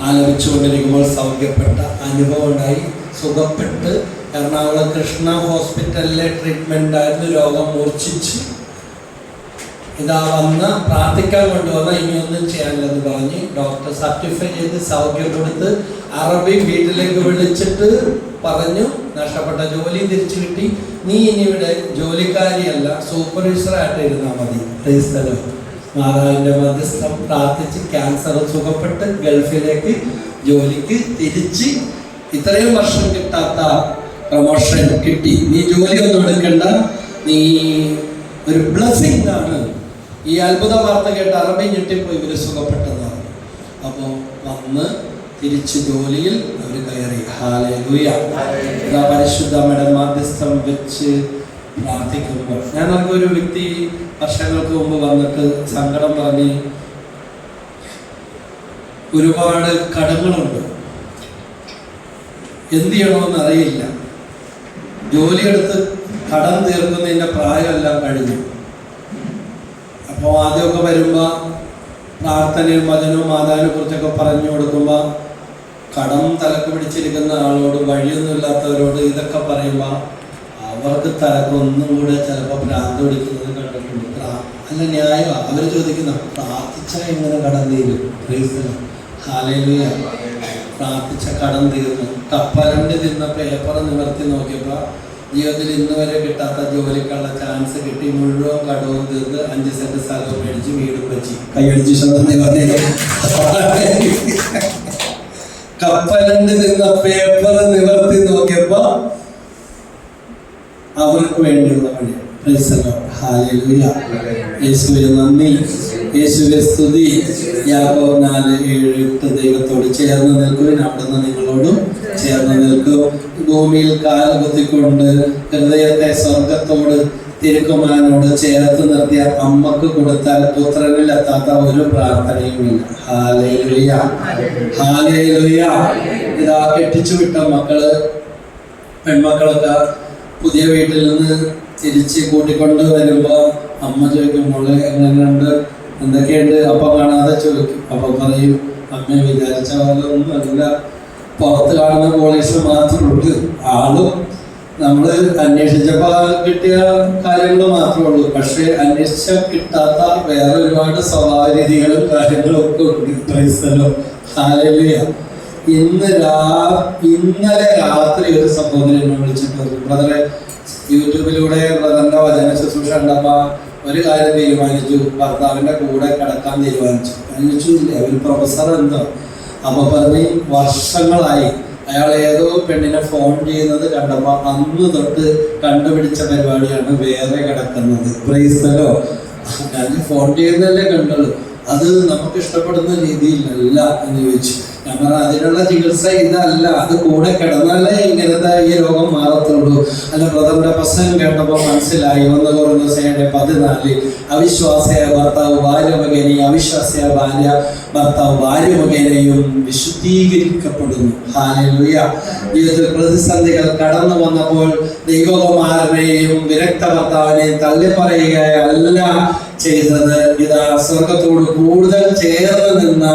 ആലപിച്ചുകൊണ്ടിരിക്കുമ്പോൾ സൗഖ്യപ്പെട്ട അനുഭവം ഉണ്ടായി. സുഖപ്പെട്ട് എറണാകുളം കൃഷ്ണ ഹോസ്പിറ്റലിലെ ട്രീറ്റ്മെൻ്റ് ആയിരുന്നു. രോഗം മൂർച്ഛിച്ച് ഇതാ വന്ന് പ്രാർത്ഥിക്കാൻ കൊണ്ടുവന്ന ഇനിയൊന്നും ചെയ്യാനില്ലെന്ന് പറഞ്ഞ് ഡോക്ടർ സർട്ടിഫൈ ചെയ്ത് സൗഖ്യം കൊടുത്ത് അറബി വീട്ടിലേക്ക് വിളിച്ചിട്ട് പറഞ്ഞു, നഷ്ടപ്പെട്ട ജോലി തിരിച്ചു കിട്ടി, നീ ഇനി ഇവിടെ ജോലിക്കാരിയല്ല സൂപ്പർവൈസറായിട്ട് ഇരുന്നാൽ മതി. മാതാവിൻ്റെ മധ്യസ്ഥം പ്രാർത്ഥിച്ച് ക്യാൻസർ സുഖപ്പെട്ട് ഗൾഫിലേക്ക് ജോലിക്ക് തിരിച്ച് ഇത്രയും വർഷം കിട്ടാത്ത പ്രമോഷൻ കിട്ടി. നീ ജോലിയൊന്നും എടുക്കണ്ട, നീ ഒരു ബ്ലെസ്സിംഗ് ആണ്. ഈ അത്ഭുത വാർത്ത കേട്ട് അറബി ഞെട്ടിപ്പോയി, ഇവർ സുഖപ്പെട്ടതാണ്. അപ്പോൾ വന്ന് തിരിച്ച് ജോലിയിൽ അവർ കയറി. ഹല്ലേലൂയ. പരിശുദ്ധ അമ്മയുടെ മധ്യസ്ഥം വെച്ച് പ്രാർത്ഥിക്കുമ്പോൾ ഞാൻ ഒരു വ്യക്തി വർഷങ്ങൾക്ക് മുമ്പ് വന്നിട്ട് സങ്കടം പറഞ്ഞ് ഒരുപാട് കടങ്ങളുണ്ട്, എന്ത് ചെയ്യണമെന്ന് അറിയില്ല, ജോലിയെടുത്ത് കടം തീർക്കുന്നതിൻ്റെ പ്രായമെല്ലാം കഴിഞ്ഞു. അപ്പോൾ ആദ്യമൊക്കെ വരുമ്പോൾ പ്രാർത്ഥനയും വചനവും മാതാവിനെ കുറിച്ചൊക്കെ പറഞ്ഞു കൊടുക്കുമ്പോൾ കടം തലക്ക് പിടിച്ചിരിക്കുന്ന ആളോട്, വഴിയൊന്നുമില്ലാത്തവരോട് ഇതൊക്കെ പറയുമ്പോൾ അവർക്ക് തലക്കൊന്നും കൂടെ ചിലപ്പോൾ ഭ്രാന്ത് പിടിക്കുന്നത് കണ്ടിട്ടുണ്ട്. അല്ല ന്യായമാണ്. അവർ ചോദിക്കുന്ന പ്രാർത്ഥിച്ചാൽ എങ്ങനെ കടം തീരും? ഹല്ലേലൂയ. പ്രാർത്ഥിച്ച കടം തീർന്നു. കപ്പലണ്ടി തിന്ന പേപ്പർ നിവർത്തി നോക്കിയപ്പോൾ ജീവിതത്തിൽ ഇന്ന് വരെ കിട്ടാത്ത ജോലിക്കുള്ള ചാൻസ് കിട്ടി. മുഴുവൻ കടവും തീർന്ന് 5 സെന്റ് സ്ഥലവും മേടിച്ച് വീടും വെച്ച് കൈയടിച്ച് കപ്പലണ്ടി തിന്ന പേപ്പർ നിവർത്തി നോക്കിയപ്പോ അവർക്ക് വേണ്ടിയുള്ള വഴി. ഹല്ലേലൂയ. യേശുവേ നന്ദി, യേശുവേ സ്തുതി. യാക്കോബ് 4:7 ദൈവത്തോട് ചേർന്ന് നിൽക്കുവിൻ, അവിടുന്ന് നിങ്ങളോടും ചേർന്ന് നിൽക്കും. ഭൂമിയിൽ കാലുകുത്തിക്കൊണ്ട് ഹൃദയത്തെ സ്വർഗത്തോട് തിരുക്കുമാരനോട് ചേർത്ത് നിർത്തിയ അമ്മക്ക് കൊടുത്താൽ പുത്രനിൽ എത്താത്ത ഒരു പ്രാർത്ഥനയുമില്ല. ഹല്ലേലൂയ. ഹല്ലേലൂയ. ഇതാ കെട്ടിച്ചു വിട്ട മക്കള്, പെൺമക്കളൊക്കെ പുതിയ വീട്ടിൽ നിന്ന് തിരിച്ച് കൂട്ടിക്കൊണ്ട് വരുമ്പോൾ അമ്മ ചോദിക്കും, മോളെ എങ്ങനെയുണ്ട്, എന്തൊക്കെയുണ്ട്? അപ്പം കാണാതെ ചോദിക്കും. അപ്പം പറയും, അമ്മ വിചാരിച്ച പോലെ ഒന്നും അല്ല, പുറത്ത് കാണുന്ന പോലീസ് മാത്രമുണ്ട്, ആളും നമ്മൾ അന്വേഷിച്ചപ്പോൾ കിട്ടിയ കാര്യങ്ങൾ മാത്രമേ ഉള്ളൂ. പക്ഷേ അന്വേഷിച്ചാൽ കിട്ടാത്ത വേറെ ഒരുപാട് സ്വഭാവ രീതികളും കാര്യങ്ങളും ഒക്കെ ഉണ്ട്. ഹല്ലേലൂയ. ഇന്നലെ രാത്രി ഒരു സഹോദരൻ എന്നെ വിളിച്ചിട്ട് ബ്രദറെ, യൂട്യൂബിലൂടെ ബ്രദറിന്റെ വചന ശുശ്രൂഷ കണ്ടപ്പോൾ ഒരു കാര്യം തീരുമാനിച്ചു, ഭർത്താവിന്റെ കൂടെ കിടക്കാൻ തീരുമാനിച്ചു. ഇല്ല, ഒരു പ്രൊഫസർ എന്തോ. അപ്പൊ പറഞ്ഞ് വർഷങ്ങളായി അയാൾ ഏതോ പെണ്ണിനെ ഫോൺ ചെയ്യുന്നത് കണ്ടപ്പോൾ അന്ന് തൊട്ട് കണ്ടുപിടിച്ച പരിപാടിയാണ് വേറെ കിടക്കുന്നത്. പ്രൈസ്തലോ. ഞാൻ ഫോൺ ചെയ്യുന്നതല്ലേ കണ്ടുള്ളൂ, അത് നമുക്ക് ഇഷ്ടപ്പെടുന്ന രീതിയിലല്ല എന്ന് ചോദിച്ചു. ഞാൻ പറഞ്ഞ അതിനുള്ള ചികിത്സ ഇതല്ല, അത് കൂടെ കിടന്നാലേ ഇങ്ങനത്തെ ഈ രോഗം മാറത്തുള്ളൂ. അല്ല, ബ്രദറിന്റെ പ്രസംഗം കേട്ടപ്പോൾ മനസ്സിലായി. 1 കൊറിന്തോസ് 14 അവിശ്വാസിയായ ഭർത്താവ് ഭാര്യ മുഖേനയും അവിശ്വാസിയായ ഭർത്താവ് ഭാര്യ മുഖേനയും വിശുദ്ധീകരിക്കപ്പെടുന്നു. ഹല്ലേലൂയ. ജീവിതത്തിൽ പ്രതിസന്ധികൾ കടന്നു വന്നപ്പോൾ ദൈവകുമാരനെയും വിരക്ത ഭർത്താവിനെയും തള്ളിപ്പറയുകയല്ല ചെയ്തത്. ഇതാ സ്വർഗത്തോട് കൂടുതൽ ചേർന്ന് നിന്ന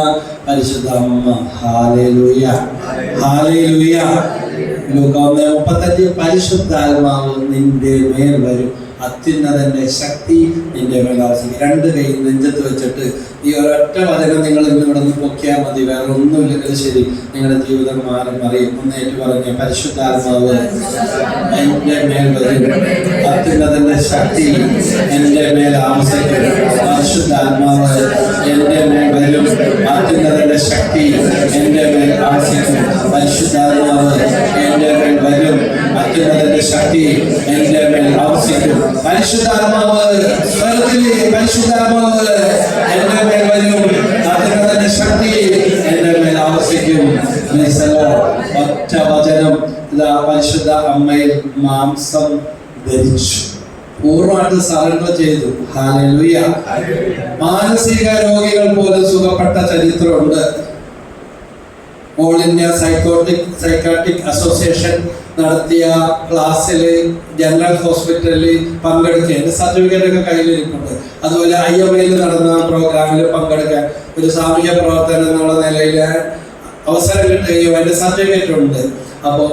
പരിശുദ്ധ അമ്മ. ഹല്ലേലൂയ. ഹല്ലേലൂയ. ലൂക്കാ 1:35 പരിശുദ്ധാത്മാവ് നിന്റെ മേൽ വരും, അത്യുന്നതന്റെ ശക്തി നിന്റെ മേൽ ആവസിക്കും. 2 കൈ നെഞ്ചത്ത് വെച്ചിട്ട് ഈ ഒരൊറ്റ വചനം നിങ്ങൾ ഇന്ന് ഇവിടെ നിന്ന് പൊക്കിയാൽ മതി, വേറെ ഒന്നുമില്ലെങ്കിൽ ശരി, നിങ്ങളുടെ ജീവിതം മാറി മറിയും. ഒന്നേറ്റ് പറഞ്ഞ പരിശുദ്ധാത്മാവ് എന്റെ മേൽ വരും, അത്യുന്നതന്റെ ശക്തി എന്റെ മേൽ ആവസിക്കും. പരിശുദ്ധാത്മാവ് എന്റെ മേൽ വരും, അത്യുന്നതന്റെ ശക്തി എന്റെ മേൽ ആവസിക്കും. പരിശുദ്ധാത്മാവ് എന്റെ മേൽ വരും, അത്യുന്നതന്റെ ശക്തി എന്റെ മേൽ ആവസിക്കും. പരിശുദ്ധാത്മാവ് പരിശുദ്ധാത്മാവ് എന്റെ മേൽ വരും, അത്യുന്നതന്റെ ശക്തി എന്റെ മേൽ ആവസിക്കും. ഒറ്റ വചനം. ഇതാ പരിശുദ്ധ അമ്മയിൽ മാംസം ധരിച്ചു, പൂർണ്ണമായിട്ട് സറണ്ടർ ചെയ്തു. ഹല്ലേലൂയ. മാനസിക രോഗികൾ പോലും സുഖപ്പെട്ട ചരിത്രമുണ്ട്. ഓൾ ഇന്ത്യ സൈക്കാട്രിക് അസോസിയേഷൻ നടത്തിയ ക്ലാസ്സിൽ ജനറൽ ഹോസ്പിറ്റലിൽ പങ്കെടുക്കുക, എൻ്റെ സർട്ടിഫിക്കറ്റ് ഒക്കെ കയ്യിലിരിപ്പുണ്ട്. അതുപോലെ IMA നടന്ന പ്രോഗ്രാമിൽ പങ്കെടുക്കാൻ ഒരു സാമൂഹ്യ പ്രവർത്തനം എന്നുള്ള നിലയിൽ അവസരം കിട്ടുകയും അതിന്റെ സർട്ടിഫിക്കറ്റ് ഉണ്ട്. അപ്പോൾ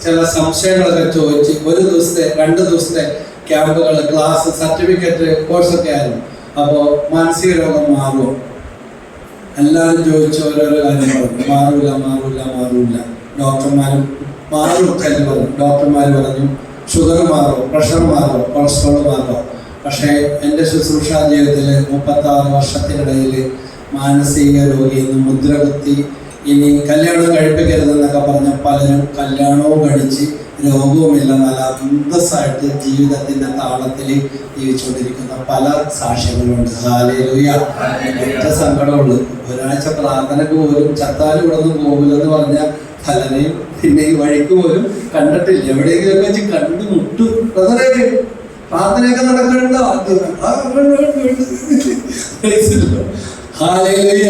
ചില സംശയങ്ങളൊക്കെ ചോദിച്ച് 1 ദിവസത്തെ 2 ദിവസത്തെ ക്യാമ്പുകൾ, ക്ലാസ്, സർട്ടിഫിക്കറ്റ് കോഴ്സൊക്കെ ആയിരുന്നു. അപ്പോൾ മാനസിക രോഗം മാറുമോ? എല്ലാവരും ചോദിച്ച് ഓരോരോ കാര്യം പറഞ്ഞു. മാറൂല. ഡോക്ടർമാരും മാറും പറഞ്ഞു. ഡോക്ടർമാർ പറഞ്ഞു ഷുഗർ മാറോ, പ്രഷർ മാറോ, കൊളസ്ട്രോൾ മാറോ. പക്ഷേ എൻ്റെ ശുശ്രൂഷാ ജീവിതത്തിൽ 36 വർഷത്തിനിടയിൽ മാനസിക രോഗിയെന്ന് മുദ്ര കുത്തി ഇനി കല്യാണം കഴിപ്പിക്കരുതെന്നൊക്കെ പറഞ്ഞ പലരും കല്യാണവും കഴിച്ച് രോഗവുമില്ല നല്ല അന്തസ്സായിട്ട് ജീവിതത്തിന്റെ താളത്തിൽ ജീവിച്ചുകൊണ്ടിരിക്കുന്ന പല സാക്ഷ്യങ്ങളുണ്ട്. ഹല്ലേലൂയ. ഒറ്റ സങ്കടമുള്ളൂ, ഒരാഴ്ച പ്രാർത്ഥനക്ക് പോലും ചത്താലും ഇവിടെ നിന്ന് പോകില്ലെന്ന് പറഞ്ഞ പലരെയും പിന്നെ ഈ വഴിക്ക് പോലും കണ്ടിട്ടില്ല. എവിടെയെങ്കിലും വെച്ച് കണ്ടുമുട്ടു പ്രാർത്ഥനയൊക്കെ നടക്കണ്ടോ? ഹല്ലേലൂയ.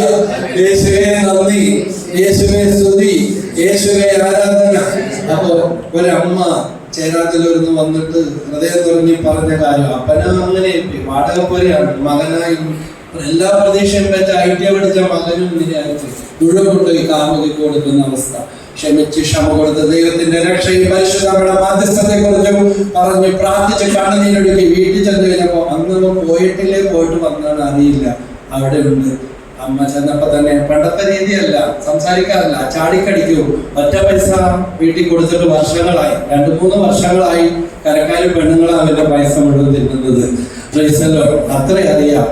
യേശുവേ നന്ദി, യേശുവേ സ്തുതി, യേശുവേ ആരാധന. അപ്പൊ ഒരമ്മ ചേരാത്തിലൊരുന്ന് വന്നിട്ട് ഹൃദയം തുറങ്ങി പറഞ്ഞ കാര്യം, അപ്പന അങ്ങനെ വാടകപ്പോലെയാണ്, മകനായി എല്ലാ പ്രതീക്ഷയും വെച്ച് ഐഡിയ പഠിച്ച മകനും ഇങ്ങനെയായിട്ട് മുഴുവൻ കൊണ്ടുപോയി കാമുകിക്ക് കൊടുക്കുന്ന അവസ്ഥ. ക്ഷമിച്ച് ക്ഷമ കൊടുത്ത് ദൈവത്തിന്റെ രക്ഷയും പരിശുദ്ധമായ മാധ്യസ്ഥത്തെ കുറിച്ചും പറഞ്ഞ് പ്രാർത്ഥിച്ച് കണ്ണുനീരൊഴുക്കി വീട്ടിൽ ചെന്ന് കഴിഞ്ഞപ്പോ അന്ന് പോയിട്ടില്ലേ, പോയിട്ട് വന്നാണ് അറിയില്ല, അവിടെ ഉണ്ട്. അമ്മ ചെന്നപ്പോ തന്നെ പണ്ടത്തെ രീതിയല്ല, സംസാരിക്കാറില്ല, ചാടിക്കടിക്കൂ. ഒറ്റ പൈസ വീട്ടിൽ കൊടുത്തിട്ട് വർഷങ്ങളായി, 2-3 വർഷങ്ങളായി കരക്കാരും പെണ്ണുങ്ങളും അവന്റെ പൈസ മുഴുവൻ തിന്നുന്നത്. പ്രൈസല്ലോ, അത്രയറിയാം.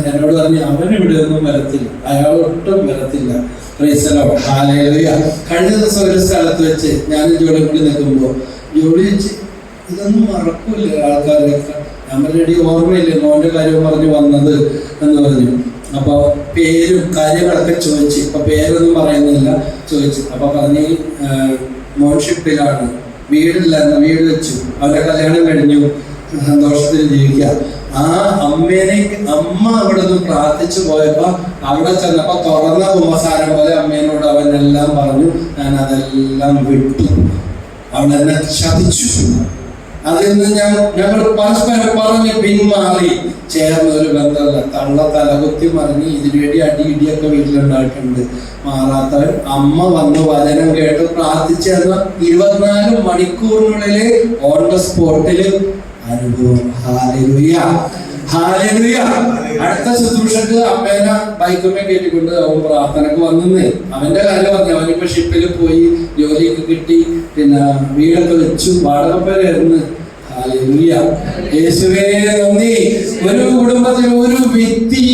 എന്നോട് പറഞ്ഞു അവനിവിടെ ഒന്നും വരത്തില്ല, അയാൾ ഒട്ടും വരത്തില്ല. പ്രൈസല്ലോ, ഹല്ലേലൂയ. കഴിഞ്ഞ ദിവസം ഒരു സ്ഥലത്ത് വെച്ച് ഞാനും ജോലി കൂടി നിൽക്കുമ്പോ ജോലി വെച്ച് ഇതൊന്നും മറക്കൂല്ലേ ആൾക്കാരൊക്കെ. ഞാൻ റെഡി ഓർമ്മയില്ലേ മോന്റെ കാര്യം പറഞ്ഞു വന്നത് എന്ന് പറഞ്ഞു. അപ്പൊ പേരും കാര്യങ്ങളൊക്കെ ചോദിച്ചു. ഇപ്പൊ പേരൊന്നും പറയുന്നില്ല, ചോദിച്ചു. അപ്പൊ പറഞ്ഞ് മോൺഷിപ്പിലാണ്, വീടില്ലായിരുന്നു, വീട് വെച്ചു, അവരുടെ കല്യാണം കഴിഞ്ഞു, സന്തോഷത്തിൽ ജീവിക്കുക. ആ അമ്മ അവിടെ നിന്ന് പ്രാർത്ഥിച്ചു പോയപ്പോ അവിടെ ചെന്നപ്പോ തുറന്ന കുമ്പസാരം പോലെ അമ്മേനോട് അവനെല്ലാം പറഞ്ഞു. ഞാൻ അതെല്ലാം വിട്ടു, അവൾ എന്നെ ചതിച്ചു. അതിൽ നിന്ന് ഞങ്ങൾ പരസ്പരം പറഞ്ഞ് പിന്മാറി. ചേർന്ന ഒരു ബന്ധമല്ല, തള്ള തലകുത്തി മറിഞ്ഞ് ഇതിനുവേണ്ടി അടിയിടിയൊക്കെ വീട്ടിലുണ്ടായിട്ടുണ്ട്. മാറാത്തവൻ അമ്മ വന്ന് വചനം കേട്ട് പ്രാർത്ഥിച്ചെന്ന 24 മണിക്കൂറിനുള്ളില് ഓൺ ദ സ്പോട്ടില് അനുഭവം. Hallelujah, hallelujah. അടുത്ത ശുശ്രൂഷക്ക് അമ്മേനെ ബൈക്കുമേ കയറ്റിക്കൊണ്ട് അവൻ പ്രാർത്ഥനക്ക് വന്നേ. അവന്റെ കാര്യം പറഞ്ഞു, അവനിപ്പോ ഷിപ്പിൽ പോയി ജോലിയൊക്കെ കിട്ടി, പിന്നെ വീടൊക്കെ വെച്ചു, വാടകപ്പേരായിരുന്നു. ഹല്ലേലൂയ, യേശുവേ നന്ദി. ഒരു കുടുംബത്തിൽ ഒരു വ്യക്തി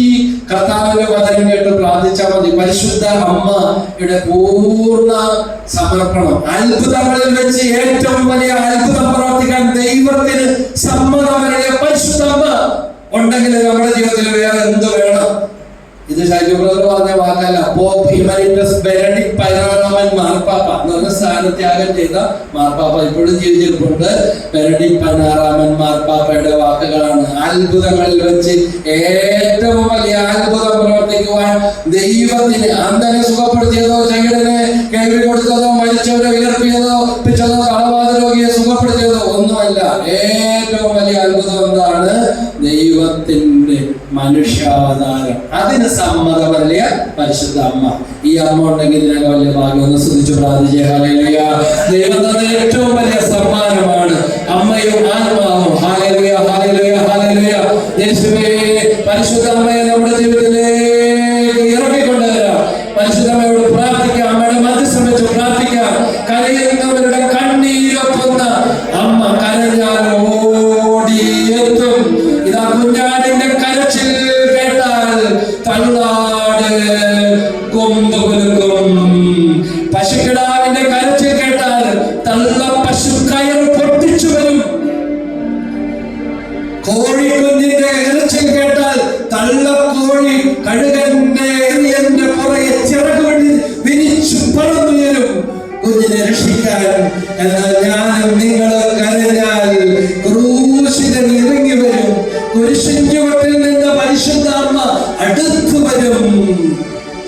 കർത്താവിന്റെ വചനം കേട്ട് പ്രാർത്ഥിച്ചാൽ മതി. പരിശുദ്ധ അമ്മയുടെ പൂർണ്ണ സമർപ്പണം. അത്ഭുതങ്ങളിൽ വെച്ച് ഏറ്റവും വലിയ അത്ഭുതം പ്രവർത്തിക്കാൻ ദൈവത്തിന് സമ്മതമായ പരിശുദ്ധ അമ്മ ഉണ്ടെങ്കിൽ നമ്മുടെ ജീവിതത്തിൽ വേറെ എന്ത് വേണം? ഇത് ഷൈജു ബ്രദർ പറഞ്ഞ വാക്കല്ല. പോപ്പ് ഇമരിറ്റസ് ബെനഡിക്ട് 16 മാർപ്പാപ്പ എന്ന് പറഞ്ഞ സ്ഥാനത്യാഗം ചെയ്ത മാർപ്പാപ്പ ഇപ്പോഴും ജീവിച്ചിരിപ്പുണ്ട്. ബെനഡിക്ട് 16 മാർപ്പാപ്പയുടെ വാക്കുകളാണ്. അത്ഭുതങ്ങളിൽ വെച്ച് ഏറ്റവും വലിയ അത്ഭുതം പ്രവർത്തിക്കുവാൻ ദൈവത്തിന് അന്ധനെ സുഖപ്പെടുത്തിയതോ, ചെകിടനെ കേൾവി കൊടുത്തതോ, മരിച്ചവരെ ഉയർത്തിയതോ, പിച്ചതോ, തളവാത രോഗിയെ സുഖപ്പെടുത്തിയതോ ഒന്നുമല്ല. ഏറ്റവും വലിയ അത്ഭുതം എന്താണ്? ദൈവത്തിന്റെ മനുഷ്യാവതാരം. അതിന് സമ്മതമല്ല പരിശുദ്ധ അമ്മ. ഈ അമ്മ ഉണ്ടെങ്കിൽ ഇതിനൊക്കെ വലിയ ഭാഗ്യം. ഒന്ന് ശ്രദ്ധിച്ചു പ്രാർത്ഥിക്കുക. ഹല്ലേലൂയ. ദൈവം തന്ന ഏറ്റവും വലിയ സമ്മാനമാണ് അമ്മയും ആത്മാവും. Hallelujah, hallelujah, hallelujah. യേശുവേ, പരിശുദ്ധ അമ്മയെ നമ്മുടെ ജീവിതത്തിലേക്ക് ഇറക്കിക്കൊണ്ടുവരാം. പരിശുദ്ധ അമ്മയോട് പ്രാർത്ഥിക്കാം, അമ്മയുടെ മധ്യസ്ഥം വെച്ച് പ്രാർത്ഥിക്കാം. കരയുന്നവരുടെ കണ്ണീരൊപ്പുന്ന അമ്മ കരഞ്ഞാൽ ഓടിയെത്തും. ഇതാ കുഞ്ഞാടിന്റെ കരച്ചിൽ കേട്ടാൽ തള്ളാട് കൊമ്പ് കുലുക്കും. പശുക്കിടാവിന്റെ കരച്ചിൽ കേട്ടാൽ തള്ള പശു കയർ പൊട്ടിച്ചു വരും. കോഴിക്കുഞ്ഞിന്റെ ഇറച്ചിൽ കേട്ടാൽ തള്ളക്കോഴി കഴുകന്റെ എറിയന്റെ പുറകെ ചിറക് വിരിച്ചു പറന്നുയരും കുഞ്ഞിനെ രക്ഷിക്കാൻ. എന്നാൽ ഞാനും നിങ്ങളും കരഞ്ഞാൽ ക്രൂശിതൻ ഇറങ്ങി വരും. കുരിശിൻ ചുവട്ടിൽ നിന്ന് പരിശുദ്ധ അമ്മ അടുത്തു വരും.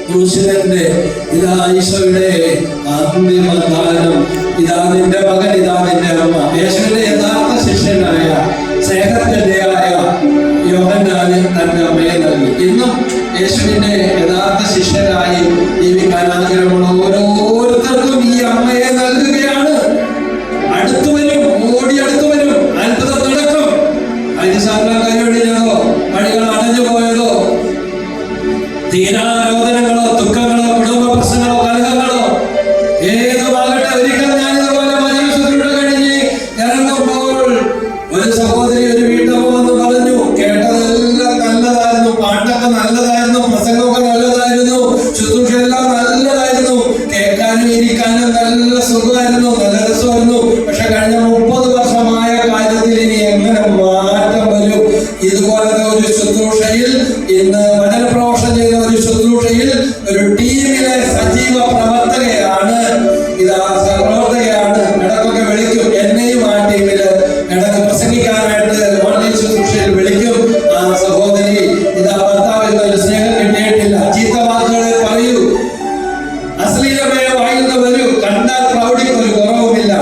ക്രൂശിതന്റെ ഇതാ ഈശോയുടെ അന്തിമദാനം. ഇതാ നിന്റെ മകൻ, ഇതാ നിന്റെ അമ്മ. യേശുവിന്റെ യഥാർത്ഥ ശിഷ്യനായ സ്നേഹത്തിന്റെയായ യോഹന്നാന് തന്റെ അമ്മയെ നൽകി. ഇന്നും യേശുവിന്റെ യഥാർത്ഥ ശിഷ്യനായി ജീവിക്കാൻ ആഗ്രഹമുള്ള ഓരോ ഇരിക്കാനും നല്ല സുഖമായിരുന്നു, നല്ല രസമായിരുന്നു. പക്ഷെ കഴിഞ്ഞ 30 വർഷമായ കാര്യത്തിൽ ഇനി എങ്ങനെ മാറ്റം വരും? ഇതുപോലത്തെ ഒരു ശുശ്രൂഷയിൽ, ഇന്ന് വചനപ്രഘോഷണം ചെയ്യുന്ന ഒരു ശുശ്രൂഷയിൽ ഒരു ടീമിലെ സജീവ പ്രവർത്തകയാണ്, പ്രവർത്തകയാണ്. ഇടക്കൊക്കെ വിളിക്കും, എന്നെയും ആ ടീമില് ഇടക്ക് പ്രസംഗിക്കാനായിട്ട് ഓൺലൈൻ ശുശ്രൂഷയിൽ വിളിക്കും. ആ സഹോദരി ഭർത്താവിൽ ഒരു സ്നേഹം കിട്ടിയിട്ടില്ല, ചീത്ത വാക്കുകളെ പറയൂ, അശ്ലീലമായ വായുന്ന വരൂ, കണ്ടാൽ പ്രൗഢിക്ക് ഒരു കുറവുമില്ല.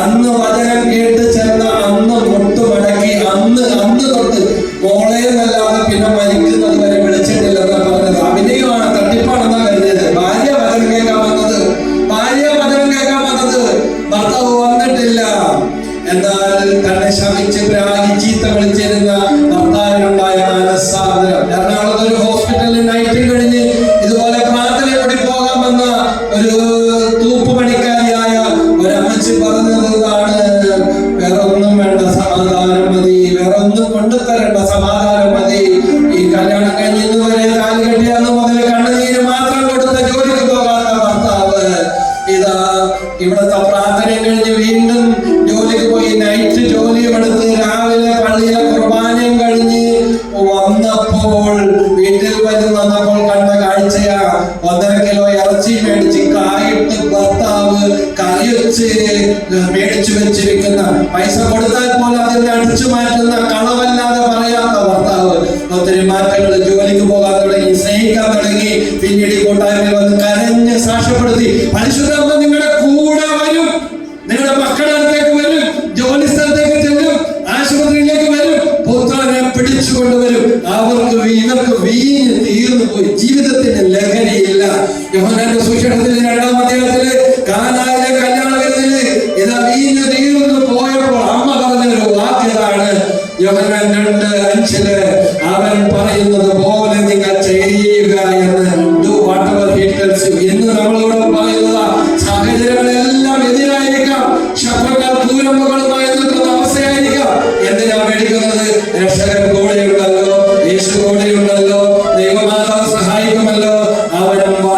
അന്ന് വചനം കേട്ട് ചെന്ന അന്ന് മുട്ടുമടക്കി അന്ന് തൊട്ട് മോളേന്നല്ലാതെ പിന്നെ മരിക്കുന്നത് വരെ വിളിച്ചിട്ടില്ലെന്നാണ് പറഞ്ഞത്. അഭിനയമാണ്, തട്ടിപ്പാണെന്നാണ് കരുതിയത്. ഭാര്യ വചനം കേൾക്കാൻ വന്നത്, ഭർത്താവ് വന്നിട്ടില്ല. എന്നാൽ തന്നെ ശമിച്ച് പ്രാഗി ചീത്ത വിളിച്ചിരുന്ന ഭർത്താവിനുണ്ടായ മനസ്സാദരം. എറണാകുളത്ത് ഒരു ഹോസ്പിറ്റലിൽ നൈറ്റും കഴിഞ്ഞ് ഇതുപോലെ പ്രാർത്ഥന കൂടി പോകാൻ വന്ന ഒരു തൂപ്പുപണിക്കാരിയായ ഒരമ്മച്ചി പറഞ്ഞത് ഇതാണ്: വേറെ ഒന്നും വേണ്ട, സമാധാനം മതി, വേറെ ഒന്നും കൊണ്ടുതരേണ്ട, സമാധാനം മതി. ഈ കല്യാണം കഴിഞ്ഞ് വരെ കാല് കെട്ടിയാന്ന് മുതൽ കണ്ണുനീര് മാത്രം കൊടുത്ത ജോലിക്ക് പോകാത്ത ഭർത്താവ് ഇതാ ഇവിടുത്തെ പ്രാർത്ഥനയും കഴിഞ്ഞ് വീണ്ടും ജോലിക്ക് പോയി നൈറ്റ് ജോലിയും എടുത്ത് രാവിലെ പള്ളിയിലെ കുർബാനയും കഴിഞ്ഞ് വന്നപ്പോൾ വീട്ടിൽ വന്നപ്പോൾ കണ്ട കാഴ്ചയാ. 1.5 കിലോ ഇറച്ചി മേടിച്ച് കായിട്ട് ഭർത്താവ് കറി വെച്ച് മേടിച്ചു വെച്ചിരിക്കുന്ന, പൈസ കൊടുത്താൽ പോലെ അതിനെ അടിച്ചു മാറ്റുന്ന, കളവല്ലാതെ പറയാത്ത ഭർത്താവ്. ഒത്തിരി മാറ്റങ്ങൾ, ജോലിക്ക് പോകാൻ തുടങ്ങി, സ്നേഹിക്കാൻ തുടങ്ങി. പിന്നീട് കൂട്ടായ്മയിൽ വന്ന് കരഞ്ഞ് സാക്ഷ്യപ്പെടുത്തി, പരിശുദ്ധാത്മ നിങ്ങളുടെ കൂടെ വരും, നിങ്ങളുടെ മക്കളുടെ അടുത്തേക്ക് വരും, ജോലി സ്ഥലത്തേക്ക് ചെല്ലും, ആശുപത്രിയിലേക്ക് വരും, പുത്രനെ പിടിച്ചുകൊണ്ടുവരും. ഇവർക്ക് വീഞ്ഞ് തീർന്നു പോയി, ജീവിതത്തിന് ലഹരിയില്ല. യോഹന്നാന്റെ സുവിശേഷത്തിൽ 2-ാം അധ്യായത്തിലെ